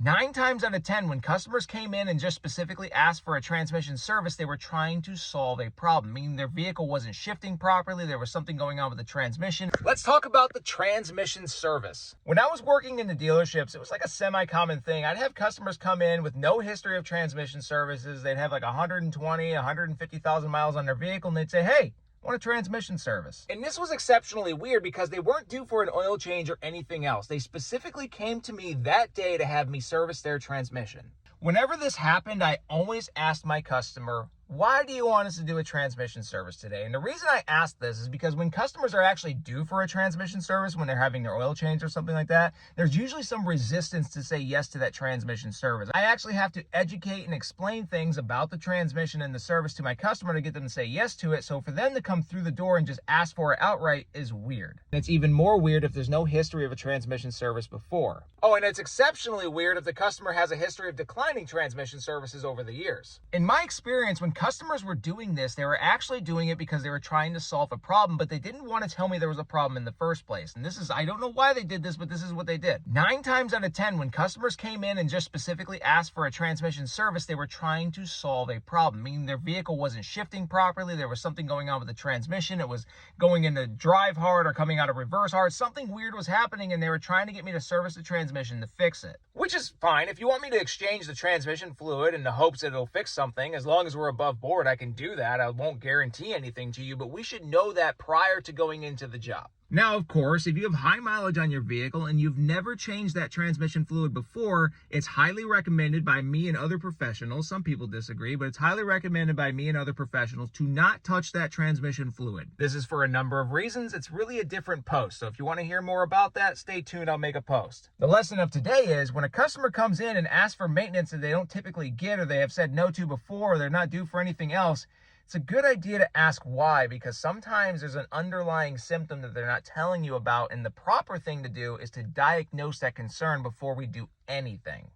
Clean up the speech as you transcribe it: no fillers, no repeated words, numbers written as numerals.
9 times out of 10, when customers came in and just specifically asked for a transmission service, they were trying to solve a problem, meaning their vehicle wasn't shifting properly, there was something going on with the transmission. Let's talk about the transmission service. When I was working in the dealerships, it was like a semi-common thing. I'd have customers come in with no history of transmission services. They'd have like 120, 150,000 miles on their vehicle, and they'd say, hey, I want a transmission service. And this was exceptionally weird because they weren't due for an oil change or anything else. They specifically came to me that day to have me service their transmission. Whenever this happened, I always asked my customer, why do you want us to do a transmission service today? And the reason I asked this is because when customers are actually due for a transmission service, when they're having their oil change or something like that, there's usually some resistance to say yes to that transmission service. I actually have to educate and explain things about the transmission and the service to my customer to get them to say yes to it. So for them to come through the door and just ask for it outright is weird. And it's even more weird if there's no history of a transmission service before. Oh, and it's exceptionally weird if the customer has a history of declining transmission services over the years. In my experience, when customers were doing this, they were actually doing it because they were trying to solve a problem, but they didn't want to tell me there was a problem in the first place. And this is, I don't know why they did this, but this is what they did. 9 times out of 10, when customers came in and just specifically asked for a transmission service, they were trying to solve a problem, meaning their vehicle wasn't shifting properly, there was something going on with the transmission, it was going into drive hard or coming out of reverse hard, something weird was happening, and they were trying to get me to service the transmission to fix it. Which is fine. If you want me to exchange the transmission fluid in the hopes that it'll fix something, as long as we're above board, I can do that. I won't guarantee anything to you, but we should know that prior to going into the job. Now, of course, if you have high mileage on your vehicle and you've never changed that transmission fluid before, it's highly recommended by me and other professionals. Some people disagree, but it's highly recommended by me and other professionals to not touch that transmission fluid. This is for a number of reasons. It's really a different post. So if you want to hear more about that, stay tuned. I'll make a post. The lesson of today is when a customer comes in and asks for maintenance that they don't typically get or they have said no to before or they're not due for anything else, it's a good idea to ask why, because sometimes there's an underlying symptom that they're not telling you about, and the proper thing to do is to diagnose that concern before we do anything.